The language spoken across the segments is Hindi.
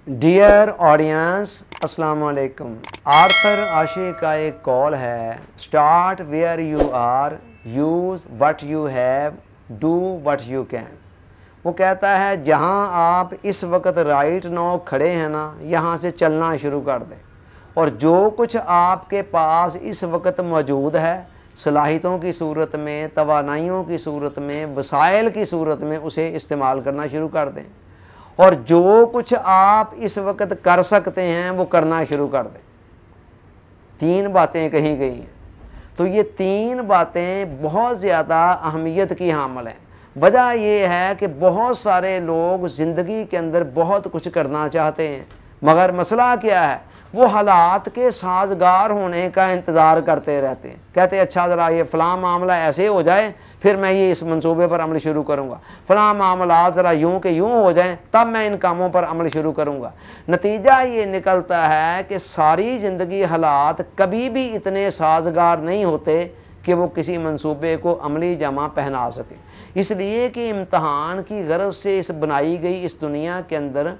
डियर ऑडियंस, अस्सलाम वालेकुम। आर्थर आशी का एक कॉल है, start where you are, use what you have, do what you can. वो कहता है जहाँ आप इस वक्त राइट नाउ खड़े हैं ना, यहाँ से चलना शुरू कर दें और जो कुछ आपके पास इस वक्त मौजूद है, सलाहियतों की सूरत में, तवानाइयों की सूरत में, वसाइल की सूरत में, उसे इस्तेमाल करना शुरू कर दें और जो कुछ आप इस वक्त कर सकते हैं वो करना शुरू कर दें। 3 बातें कही गई हैं, तो ये 3 बातें बहुत ज़्यादा अहमियत की हामिल हैं। वजह यह है कि बहुत सारे लोग ज़िंदगी के अंदर बहुत कुछ करना चाहते हैं, मगर मसला क्या है, वो हालात के साजगार होने का इंतज़ार करते रहते हैं। कहते हैं अच्छा ज़रा ये फ़लाँ मामला ऐसे हो जाए फिर मैं ये इस मंसूबे पर अमल शुरू करूँगा, फ़लाँ मामला ज़रा यूँ के यूँ हो जाएं तब मैं इन कामों पर अमल शुरू करूँगा। नतीजा ये निकलता है कि सारी ज़िंदगी हालात कभी भी इतने साजगार नहीं होते कि वो किसी मंसूबे को अमली जामा पहना सके। इसलिए कि इम्तहान की गरज से इस बनाई गई इस दुनिया के अंदर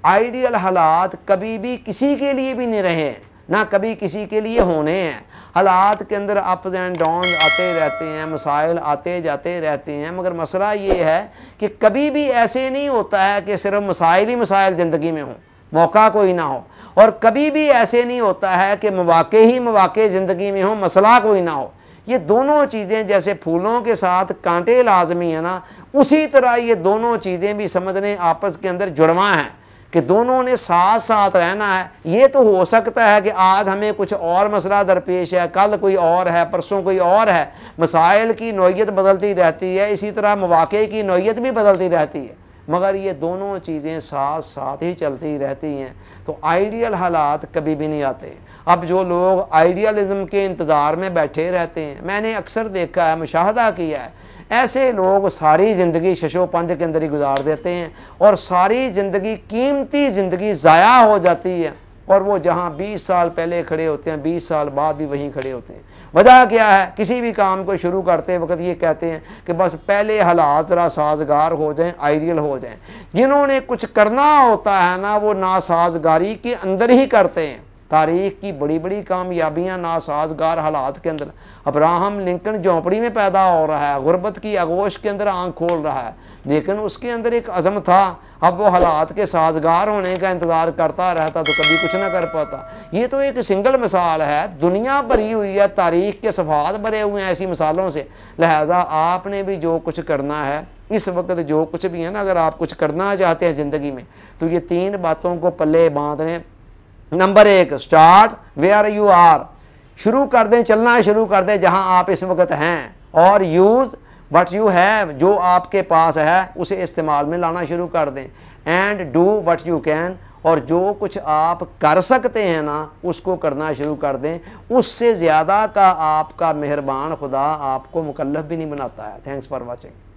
आइडियल हालात कभी भी किसी के लिए भी नहीं रहे हैं, ना कभी किसी के लिए होने हैं। हालात के अंदर अप्स एंड डाउन आते रहते हैं, मसाइल आते जाते रहते हैं, मगर मसला ये है कि कभी भी ऐसे नहीं होता है कि सिर्फ मसाइल ही मसाइल ज़िंदगी में हों, मौका कोई ना हो, और कभी भी ऐसे नहीं होता है कि मौके ही मौके ज़िंदगी में हों, मसला कोई ना हो। ये दोनों चीज़ें जैसे फूलों के साथ कांटे लाजमी है ना, उसी तरह ये दोनों चीज़ें भी समझने आपस के अंदर जुड़वा हैं कि दोनों ने साथ साथ रहना है। ये तो हो सकता है कि आज हमें कुछ और मसला दरपेश है, कल कोई और है, परसों कोई और है। मसाइल की नौयत बदलती रहती है, इसी तरह मौके की नौयत भी बदलती रहती है, मगर ये दोनों चीज़ें साथ साथ ही चलती रहती हैं। तो आइडियल हालात कभी भी नहीं आते। अब जो लोग आइडियलिज़म के इंतज़ार में बैठे रहते हैं, मैंने अक्सर देखा है, मुशाहदा किया है, ऐसे लोग सारी ज़िंदगी शशो पंज के अंदर ही गुजार देते हैं और सारी ज़िंदगी, कीमती ज़िंदगी ज़ाया हो जाती है और वो जहाँ 20 साल पहले खड़े होते हैं 20 साल बाद भी वहीं खड़े होते हैं। वजह क्या है, किसी भी काम को शुरू करते वक्त ये कहते हैं कि बस पहले हालात ज़रा साजगार हो जाएं, आइडियल हो जाएं। जिन्होंने कुछ करना होता है ना, वो नासाजगारी के अंदर ही करते हैं। तारीख़ की बड़ी बड़ी कामयाबियाँ नासाजगार हालात के अंदर। अब्राहम लिंकन झोंपड़ी में पैदा हो रहा है, गुर्बत की आगोश के अंदर आँख खोल रहा है, लेकिन उसके अंदर एक अज़म था। अब वो हालात के साजगार होने का इंतज़ार करता रहता तो कभी कुछ ना कर पाता। ये तो एक सिंगल मिसाल है, दुनिया भरी हुई है, तारीख़ के सफ़ात भरे हुए हैं ऐसी मिसालों से। लिहाजा आपने भी जो कुछ करना है इस वक्त, जो कुछ भी है ना, अगर आप कुछ करना चाहते हैं ज़िंदगी में, तो ये 3 बातों को पल्ले बांध लें। Number 1, start where you are, शुरू कर दें, चलना शुरू कर दें जहां आप इस वक्त हैं, और यूज़ व्हाट यू हैव, जो आपके पास है उसे इस्तेमाल में लाना शुरू कर दें। And do what you can, और जो कुछ आप कर सकते हैं ना उसको करना शुरू कर दें। उससे ज़्यादा का आपका मेहरबान खुदा आपको मुकल्लफ भी नहीं बनाता है। Thanks for watching.